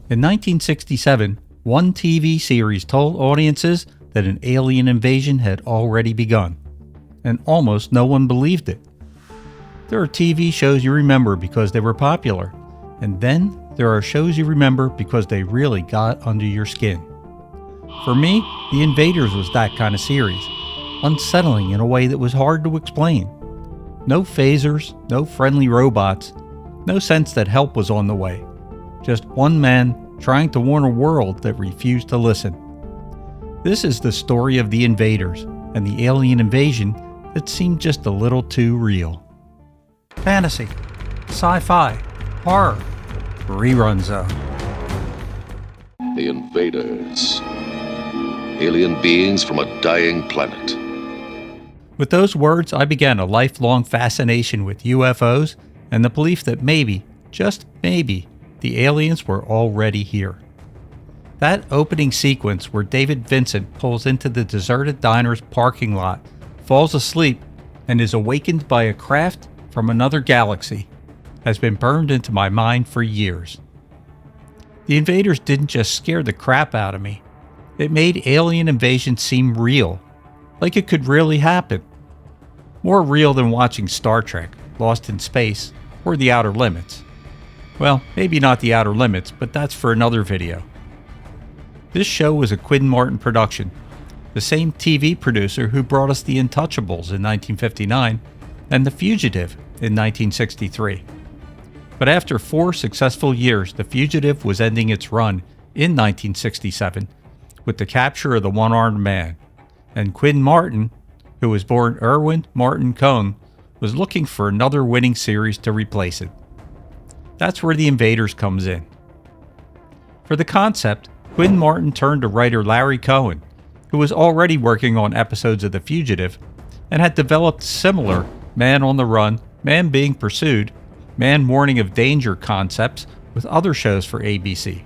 In 1967, one TV series told audiences that an alien invasion had already begun, and almost no one believed it. There are TV shows you remember because they were popular, and then there are shows you remember because they really got under your skin. For me, The Invaders was that kind of series, unsettling in a way that was hard to explain. No phasers, no friendly robots, no sense that help was on the way. Just one man trying to warn a world that refused to listen. This is the story of the invaders and the alien invasion that seemed just a little too real. Fantasy, sci-fi, horror, Rerun Zone. The Invaders. Alien beings from a dying planet. With those words, I began a lifelong fascination with UFOs and the belief that maybe, just maybe, the aliens were already here. That opening sequence where David Vincent pulls into the deserted diner's parking lot, falls asleep, and is awakened by a craft from another galaxy has been burned into my mind for years. The Invaders didn't just scare the crap out of me. It made alien invasion seem real, like it could really happen. More real than watching Star Trek, Lost in Space, or The Outer Limits. Well, maybe not The Outer Limits, but that's for another video. This show was a Quinn Martin production, the same TV producer who brought us The Untouchables in 1959 and The Fugitive in 1963. But after 4 successful years, The Fugitive was ending its run in 1967 with the capture of the one-armed man, and Quinn Martin, who was born Erwin Martin Cohn, was looking for another winning series to replace it. That's where The Invaders comes in. For the concept, Quinn Martin turned to writer Larry Cohen, who was already working on episodes of The Fugitive and had developed similar man on the run, man being pursued, man warning of danger concepts with other shows for ABC.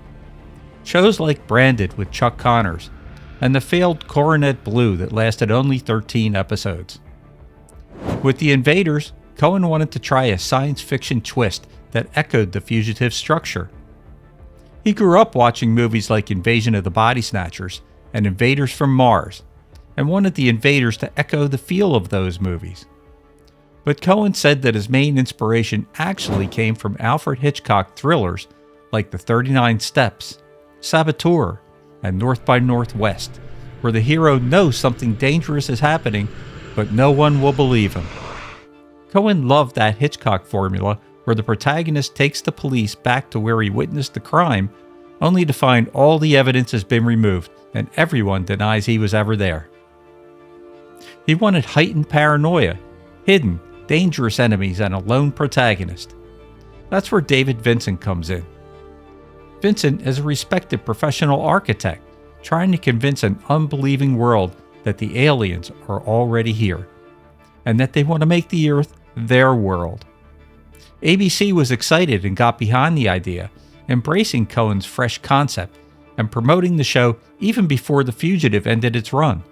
Shows like Branded with Chuck Connors and the failed Coronet Blue that lasted only 13 episodes. With The Invaders, Cohen wanted to try a science fiction twist that echoed The Fugitive's structure. He grew up watching movies like Invasion of the Body Snatchers and Invaders from Mars, and wanted The Invaders to echo the feel of those movies. But Cohen said that his main inspiration actually came from Alfred Hitchcock thrillers like The 39 Steps, Saboteur, and North by Northwest, where the hero knows something dangerous is happening, but no one will believe him. Cohen loved that Hitchcock formula where the protagonist takes the police back to where he witnessed the crime, only to find all the evidence has been removed and everyone denies he was ever there. He wanted heightened paranoia, hidden, dangerous enemies, and a lone protagonist. That's where David Vincent comes in. Vincent is a respected professional architect, trying to convince an unbelieving world that the aliens are already here, and that they want to make the Earth their world. ABC was excited and got behind the idea, embracing Cohen's fresh concept and promoting the show even before The Fugitive ended its run.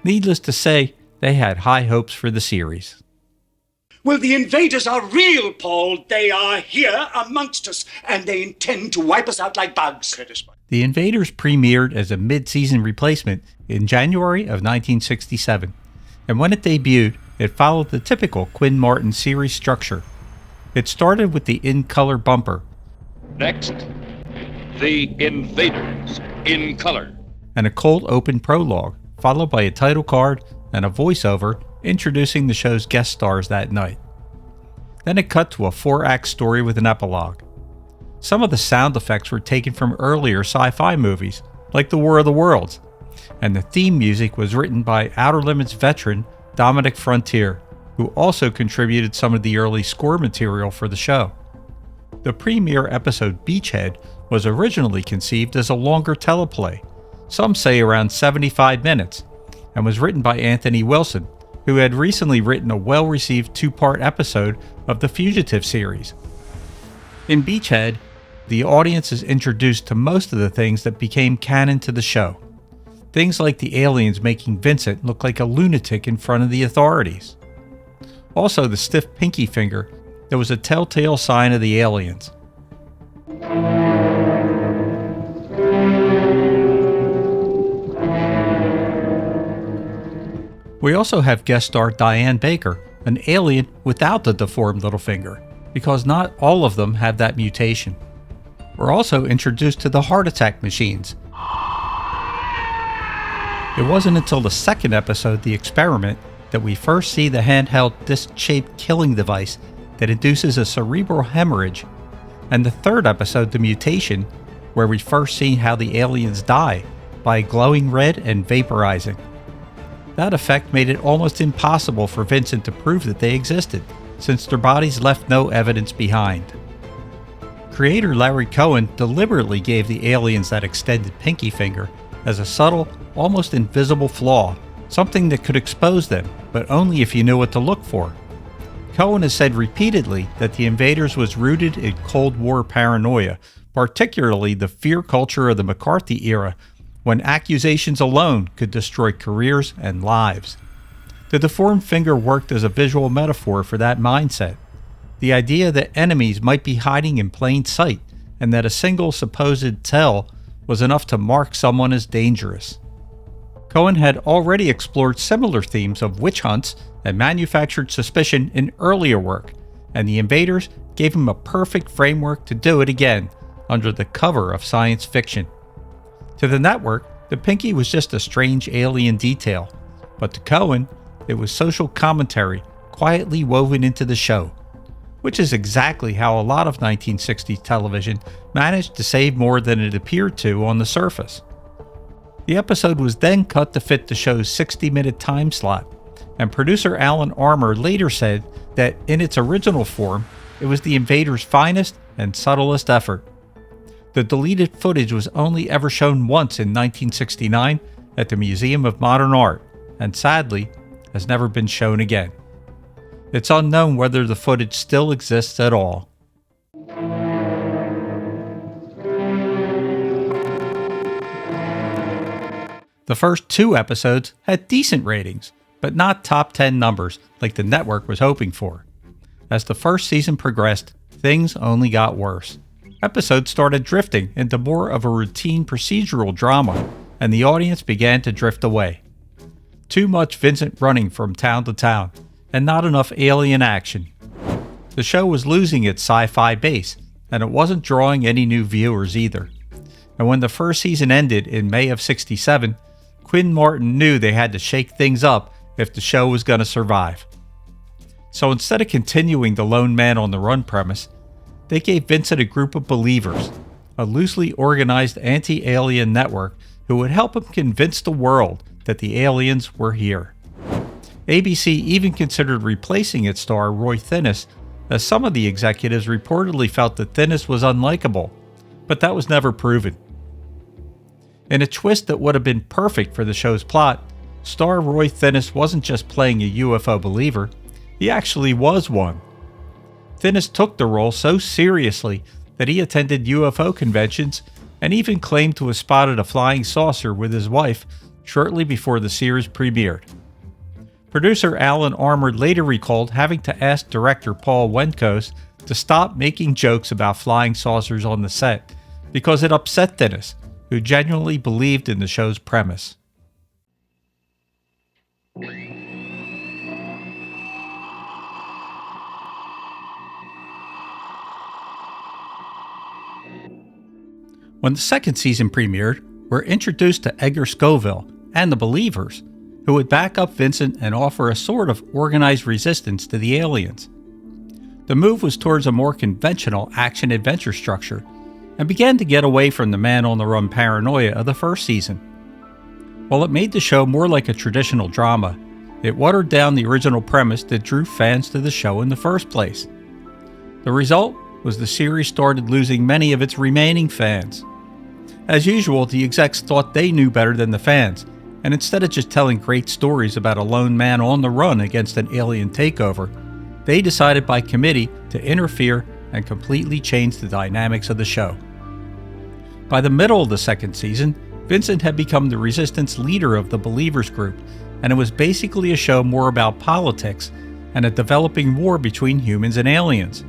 Needless to say, they had high hopes for the series. Well, the invaders are real, Paul. They are here amongst us, and they intend to wipe us out like bugs. The Invaders premiered as a mid-season replacement in January of 1967, and when it debuted, it followed the typical Quinn Martin series structure. It started with the in-color bumper. Next, The Invaders, in color. And a cold open prologue, followed by a title card and a voiceover introducing the show's guest stars that night. Then it cut to a 4-act story with an epilogue. Some of the sound effects were taken from earlier sci-fi movies, like The War of the Worlds, and the theme music was written by Outer Limits veteran Dominic Frontier, who also contributed some of the early score material for the show. The premiere episode Beachhead was originally conceived as a longer teleplay, some say around 75 minutes, and was written by Anthony Wilson, who had recently written a well-received 2-part episode of the Fugitive series. In Beachhead, the audience is introduced to most of the things that became canon to the show. Things like the aliens making Vincent look like a lunatic in front of the authorities. Also, the stiff pinky finger that was a telltale sign of the aliens. We also have guest star Diane Baker, an alien without the deformed little finger, because not all of them have that mutation. We're also introduced to the heart attack machines. It wasn't until the second episode, The Experiment, that we first see the handheld disc-shaped killing device that induces a cerebral hemorrhage, and the third episode, The Mutation, where we first see how the aliens die by glowing red and vaporizing. That effect made it almost impossible for Vincent to prove that they existed, since their bodies left no evidence behind. Creator Larry Cohen deliberately gave the aliens that extended pinky finger as a subtle, almost invisible flaw, something that could expose them, but only if you knew what to look for. Cohen has said repeatedly that the Invaders was rooted in Cold War paranoia, particularly the fear culture of the McCarthy era, when accusations alone could destroy careers and lives. The deformed finger worked as a visual metaphor for that mindset. The idea that enemies might be hiding in plain sight, and that a single supposed tell was enough to mark someone as dangerous. Cohen had already explored similar themes of witch hunts and manufactured suspicion in earlier work, and the Invaders gave him a perfect framework to do it again, under the cover of science fiction. To the network, the pinky was just a strange alien detail, but to Cohen, it was social commentary quietly woven into the show, which is exactly how a lot of 1960s television managed to save more than it appeared to on the surface. The episode was then cut to fit the show's 60-minute time slot, and producer Alan Armour later said that in its original form, it was the Invaders' finest and subtlest effort. The deleted footage was only ever shown once in 1969 at the Museum of Modern Art, and sadly, has never been shown again. It's unknown whether the footage still exists at all. The first 2 episodes had decent ratings, but not top 10 numbers like the network was hoping for. As the first season progressed, things only got worse. Episodes started drifting into more of a routine procedural drama, and the audience began to drift away. Too much Vincent running from town to town, and not enough alien action. The show was losing its sci-fi base, and it wasn't drawing any new viewers either. And when the first season ended in May of '67, Quinn Martin knew they had to shake things up if the show was going to survive. So instead of continuing the lone man on the run premise, they gave Vincent a group of believers, a loosely organized anti-alien network who would help him convince the world that the aliens were here. ABC even considered replacing its star Roy Thinnes, as some of the executives reportedly felt that Thinnes was unlikable, but that was never proven. In a twist that would have been perfect for the show's plot, star Roy Thinnes wasn't just playing a UFO believer, he actually was one. Thinnes took the role so seriously that he attended UFO conventions and even claimed to have spotted a flying saucer with his wife shortly before the series premiered. Producer Alan Armour later recalled having to ask director Paul Wenkos to stop making jokes about flying saucers on the set because it upset Thinnes, who genuinely believed in the show's premise. When the second season premiered, we're introduced to Edgar Scoville and the Believers, who would back up Vincent and offer a sort of organized resistance to the aliens. The move was towards a more conventional action-adventure structure, and began to get away from the man-on-the-run paranoia of the first season. While it made the show more like a traditional drama, it watered down the original premise that drew fans to the show in the first place. The result was the series started losing many of its remaining fans. As usual, the execs thought they knew better than the fans, and instead of just telling great stories about a lone man on the run against an alien takeover, they decided by committee to interfere and completely change the dynamics of the show. By the middle of the second season, Vincent had become the resistance leader of the Believers group, and it was basically a show more about politics and a developing war between humans and aliens.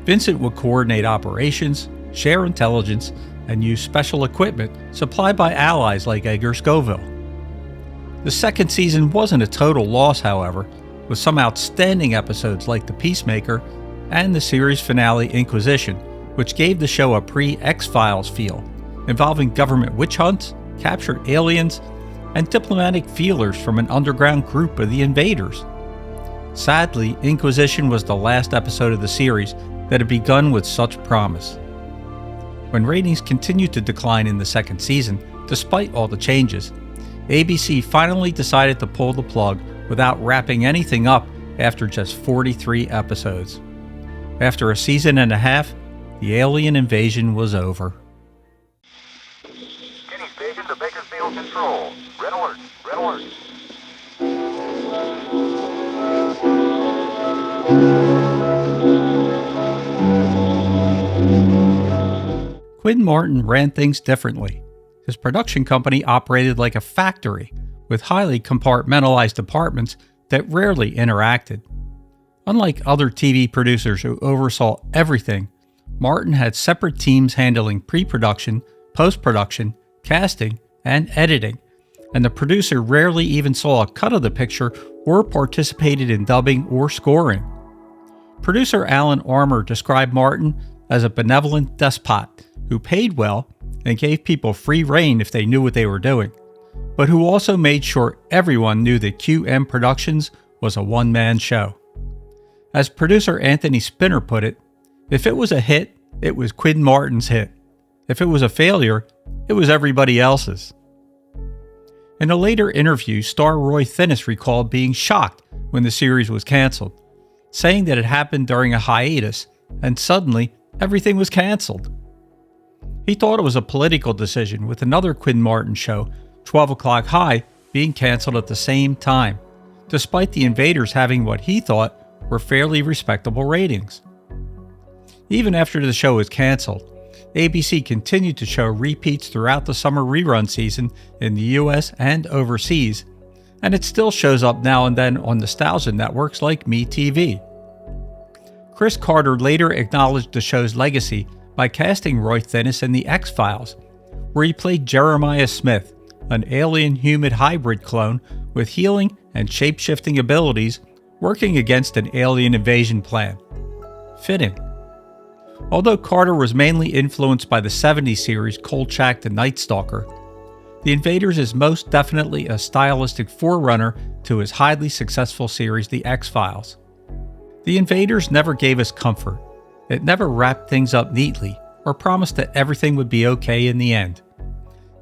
Vincent would coordinate operations, share intelligence, and use special equipment supplied by allies like Edgar Scoville. The second season wasn't a total loss, however, with some outstanding episodes like The Peacemaker and the series finale Inquisition, which gave the show a pre-X-Files feel, involving government witch hunts, captured aliens, and diplomatic feelers from an underground group of the Invaders. Sadly, Inquisition was the last episode of the series that had begun with such promise. When ratings continued to decline in the second season, despite all the changes, ABC finally decided to pull the plug without wrapping anything up after just 43 episodes. After a season and a half, the alien invasion was over. Any station to Bakersfield Control. Red alert, red alert. Quinn Martin ran things differently. His production company operated like a factory, with highly compartmentalized departments that rarely interacted. Unlike other TV producers who oversaw everything, Martin had separate teams handling pre-production, post-production, casting, and editing, and the producer rarely even saw a cut of the picture or participated in dubbing or scoring. Producer Alan Armour described Martin as a benevolent despot who paid well and gave people free rein if they knew what they were doing, but who also made sure everyone knew that QM Productions was a one-man show. As producer Anthony Spinner put it, if it was a hit, it was Quinn Martin's hit. If it was a failure, it was everybody else's. In a later interview, star Roy Thinnis recalled being shocked when the series was canceled, saying that it happened during a hiatus and suddenly everything was canceled. He thought it was a political decision, with another Quinn Martin show, 12 O'Clock High, being canceled at the same time, despite the Invaders having what he thought were fairly respectable ratings. Even after the show was canceled, ABC continued to show repeats throughout the summer rerun season in the US and overseas, and it still shows up now and then on nostalgia networks like MeTV. Chris Carter later acknowledged the show's legacy by casting Roy Thinnis in The X-Files, where he played Jeremiah Smith, an alien-human hybrid clone with healing and shape-shifting abilities working against an alien invasion plan. Fitting. Although Carter was mainly influenced by the 70s series Kolchak the Night Stalker, The Invaders is most definitely a stylistic forerunner to his highly successful series The X-Files. The Invaders never gave us comfort. It never wrapped things up neatly or promised that everything would be okay in the end.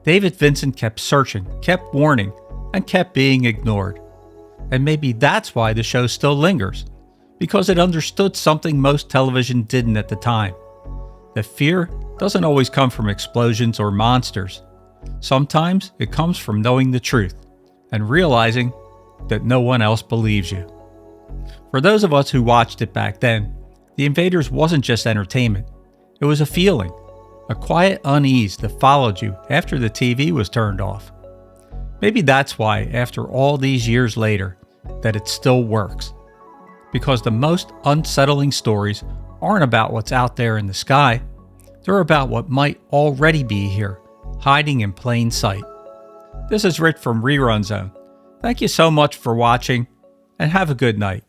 David Vincent kept searching, kept warning, and kept being ignored. And maybe that's why the show still lingers, because it understood something most television didn't at the time. That fear doesn't always come from explosions or monsters. Sometimes it comes from knowing the truth and realizing that no one else believes you. For those of us who watched it back then, The Invaders wasn't just entertainment. It was a feeling, a quiet unease that followed you after the TV was turned off. Maybe that's why, after all these years later, that it still works. Because the most unsettling stories aren't about what's out there in the sky. They're about what might already be here, hiding in plain sight. This is Rich from Rerun Zone. Thank you so much for watching, and have a good night.